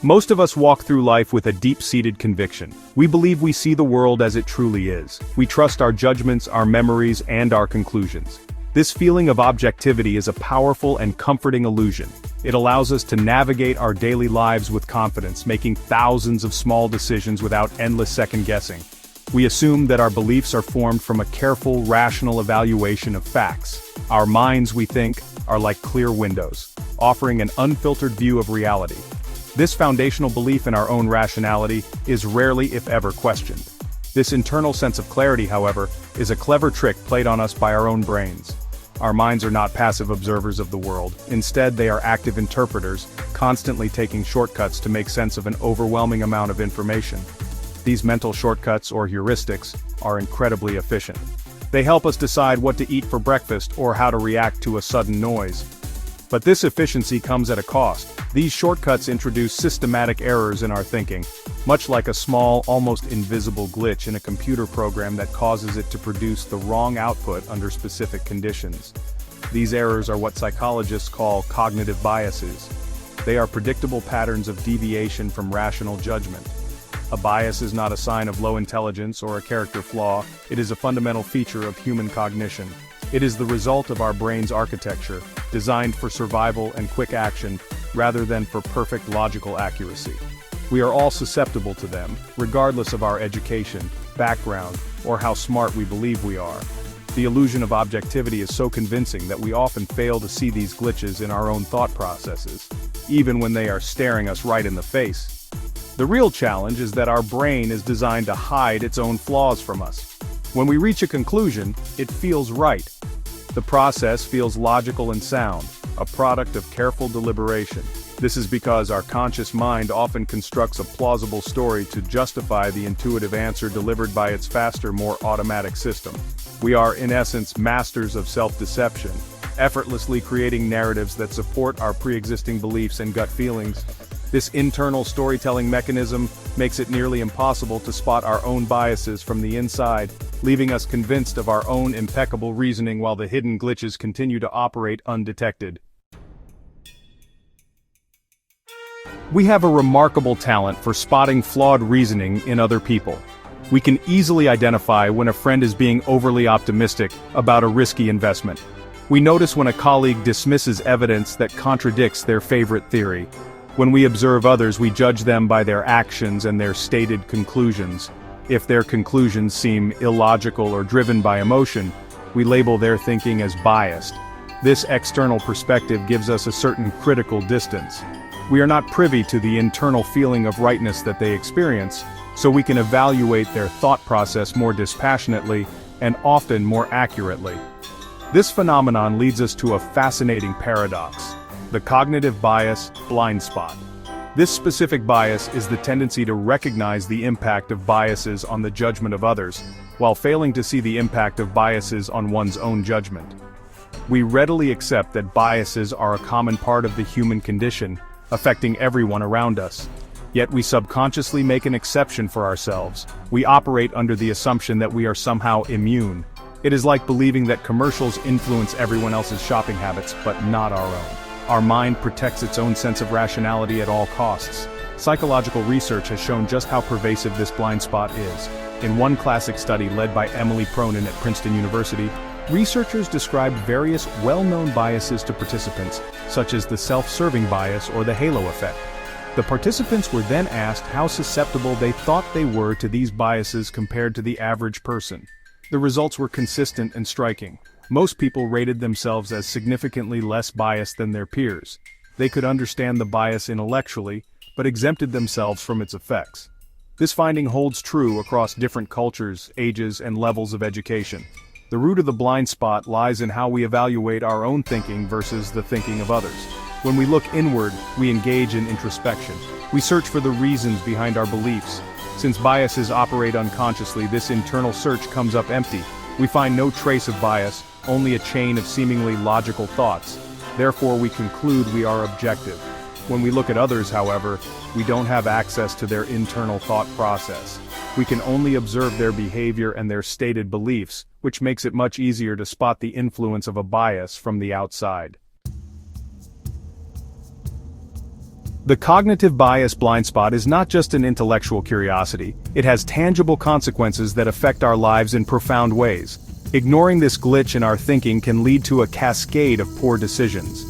Most of us walk through life with a deep-seated conviction. We believe we see the world as it truly is. We trust our judgments, our memories, and our conclusions. This feeling of objectivity is a powerful and comforting illusion. It allows us to navigate our daily lives with confidence, making thousands of small decisions without endless second-guessing. We assume that our beliefs are formed from a careful, rational evaluation of facts. Our minds, we think, are like clear windows, offering an unfiltered view of reality. This foundational belief in our own rationality is rarely, if ever, questioned. This internal sense of clarity, however, is a clever trick played on us by our own brains. Our minds are not passive observers of the world. Instead, they are active interpreters, constantly taking shortcuts to make sense of an overwhelming amount of information. These mental shortcuts, or heuristics, are incredibly efficient. They help us decide what to eat for breakfast or how to react to a sudden noise. But this efficiency comes at a cost. These shortcuts introduce systematic errors in our thinking, much like a small, almost invisible glitch in a computer program that causes it to produce the wrong output under specific conditions. These errors are what psychologists call cognitive biases. They are predictable patterns of deviation from rational judgment. A bias is not a sign of low intelligence or a character flaw, it is a fundamental feature of human cognition. It is the result of our brain's architecture, designed for survival and quick action, rather than for perfect logical accuracy. We are all susceptible to them, regardless of our education, background, or how smart we believe we are. The illusion of objectivity is so convincing that we often fail to see these glitches in our own thought processes, even when they are staring us right in the face. The real challenge is that our brain is designed to hide its own flaws from us. When we reach a conclusion, it feels right. The process feels logical and sound, a product of careful deliberation. This is because our conscious mind often constructs a plausible story to justify the intuitive answer delivered by its faster, more automatic system. We are, in essence, masters of self-deception, effortlessly creating narratives that support our pre-existing beliefs and gut feelings. This internal storytelling mechanism makes it nearly impossible to spot our own biases from the inside, leaving us convinced of our own impeccable reasoning while the hidden glitches continue to operate undetected. We have a remarkable talent for spotting flawed reasoning in other people. We can easily identify when a friend is being overly optimistic about a risky investment. We notice when a colleague dismisses evidence that contradicts their favorite theory. When we observe others, we judge them by their actions and their stated conclusions. If their conclusions seem illogical or driven by emotion, we label their thinking as biased. This external perspective gives us a certain critical distance. We are not privy to the internal feeling of rightness that they experience, so we can evaluate their thought process more dispassionately and often more accurately. This phenomenon leads us to a fascinating paradox: the cognitive bias blind spot. This specific bias is the tendency to recognize the impact of biases on the judgment of others, while failing to see the impact of biases on one's own judgment. We readily accept that biases are a common part of the human condition, affecting everyone around us. Yet we subconsciously make an exception for ourselves. We operate under the assumption that we are somehow immune. It is like believing that commercials influence everyone else's shopping habits, but not our own. Our mind protects its own sense of rationality at all costs. Psychological research has shown just how pervasive this blind spot is. In one classic study led by Emily Cronin at Princeton University, researchers described various well-known biases to participants, such as the self-serving bias or the halo effect. The participants were then asked how susceptible they thought they were to these biases compared to the average person. The results were consistent and striking. Most people rated themselves as significantly less biased than their peers. They could understand the bias intellectually, but exempted themselves from its effects. This finding holds true across different cultures, ages, and levels of education. The root of the blind spot lies in how we evaluate our own thinking versus the thinking of others. When we look inward, we engage in introspection. We search for the reasons behind our beliefs. Since biases operate unconsciously, this internal search comes up empty. We find no trace of bias, only a chain of seemingly logical thoughts. Therefore, we conclude we are objective. When we look at others, however, we don't have access to their internal thought process. We can only observe their behavior and their stated beliefs, which makes it much easier to spot the influence of a bias from the outside. The cognitive bias blind spot is not just an intellectual curiosity, it has tangible consequences that affect our lives in profound ways. Ignoring this glitch in our thinking can lead to a cascade of poor decisions.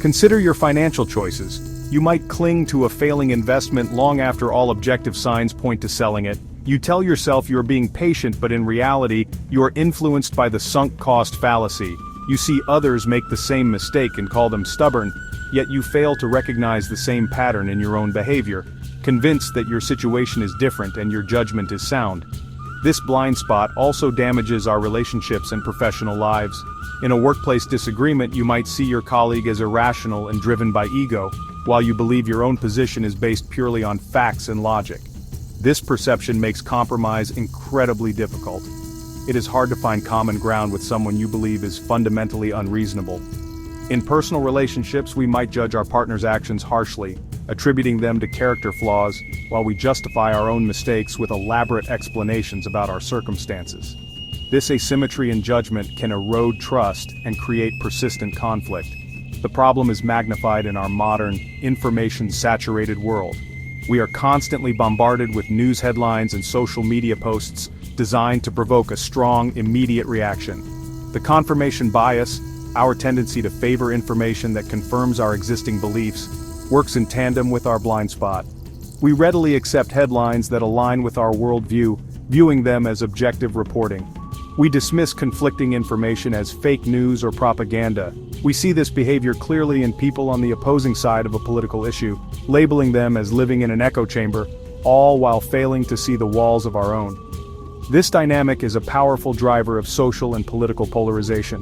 Consider your financial choices. You might cling to a failing investment long after all objective signs point to selling it. You tell yourself you're being patient, but in reality, you're influenced by the sunk cost fallacy. You see others make the same mistake and call them stubborn, yet you fail to recognize the same pattern in your own behavior, convinced that your situation is different and your judgment is sound. This blind spot also damages our relationships and professional lives. In a workplace disagreement, you might see your colleague as irrational and driven by ego, while you believe your own position is based purely on facts and logic. This perception makes compromise incredibly difficult. It is hard to find common ground with someone you believe is fundamentally unreasonable. In personal relationships, we might judge our partner's actions harshly, attributing them to character flaws, while we justify our own mistakes with elaborate explanations about our circumstances. This asymmetry in judgment can erode trust and create persistent conflict. The problem is magnified in our modern, information-saturated world. We are constantly bombarded with news headlines and social media posts designed to provoke a strong, immediate reaction. The confirmation bias, our tendency to favor information that confirms our existing beliefs, works in tandem with our blind spot. We readily accept headlines that align with our worldview, viewing them as objective reporting. We dismiss conflicting information as fake news or propaganda. We see this behavior clearly in people on the opposing side of a political issue, labeling them as living in an echo chamber, all while failing to see the walls of our own. This dynamic is a powerful driver of social and political polarization.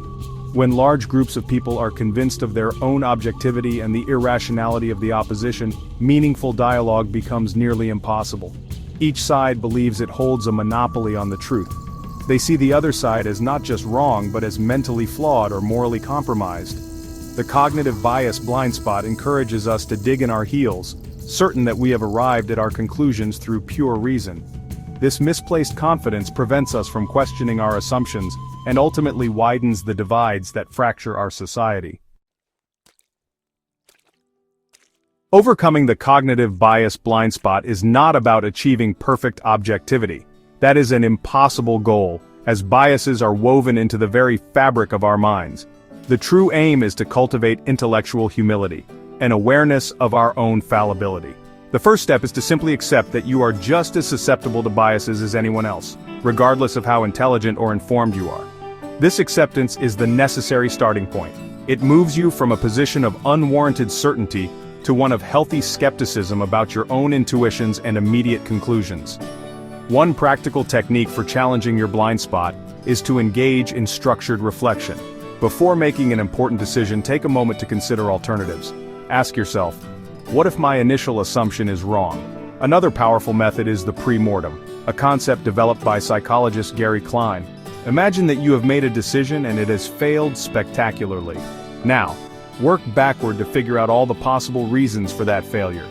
When large groups of people are convinced of their own objectivity and the irrationality of the opposition, meaningful dialogue becomes nearly impossible. Each side believes it holds a monopoly on the truth. They see the other side as not just wrong but as mentally flawed or morally compromised. The cognitive bias blind spot encourages us to dig in our heels, certain that we have arrived at our conclusions through pure reason. This misplaced confidence prevents us from questioning our assumptions and ultimately widens the divides that fracture our society. Overcoming the cognitive bias blind spot is not about achieving perfect objectivity. That is an impossible goal, as biases are woven into the very fabric of our minds. The true aim is to cultivate intellectual humility, an awareness of our own fallibility. The first step is to simply accept that you are just as susceptible to biases as anyone else, regardless of how intelligent or informed you are. This acceptance is the necessary starting point. It moves you from a position of unwarranted certainty to one of healthy skepticism about your own intuitions and immediate conclusions. One practical technique for challenging your blind spot is to engage in structured reflection. Before making an important decision, take a moment to consider alternatives. Ask yourself, what if my initial assumption is wrong? Another powerful method is the pre-mortem, a concept developed by psychologist Gary Klein. Imagine that you have made a decision and it has failed spectacularly. Now, work backward to figure out all the possible reasons for that failure.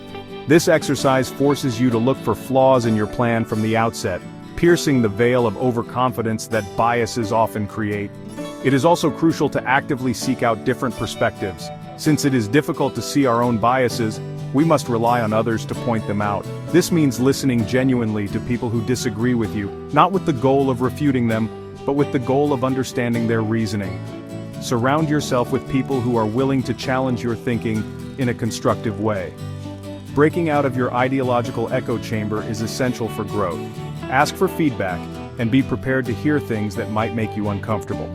This exercise forces you to look for flaws in your plan from the outset, piercing the veil of overconfidence that biases often create. It is also crucial to actively seek out different perspectives. Since it is difficult to see our own biases, we must rely on others to point them out. This means listening genuinely to people who disagree with you, not with the goal of refuting them, but with the goal of understanding their reasoning. Surround yourself with people who are willing to challenge your thinking in a constructive way. Breaking out of your ideological echo chamber is essential for growth. Ask for feedback, and be prepared to hear things that might make you uncomfortable.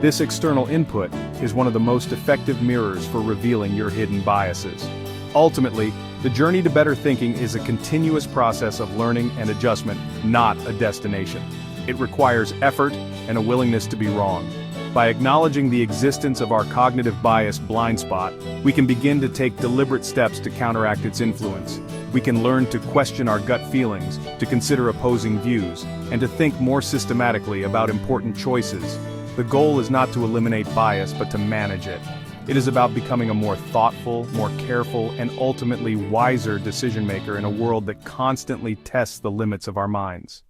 This external input is one of the most effective mirrors for revealing your hidden biases. Ultimately, the journey to better thinking is a continuous process of learning and adjustment, not a destination. It requires effort and a willingness to be wrong. By acknowledging the existence of our cognitive bias blind spot, we can begin to take deliberate steps to counteract its influence. We can learn to question our gut feelings, to consider opposing views, and to think more systematically about important choices. The goal is not to eliminate bias, but to manage it. It is about becoming a more thoughtful, more careful, and ultimately wiser decision-maker in a world that constantly tests the limits of our minds.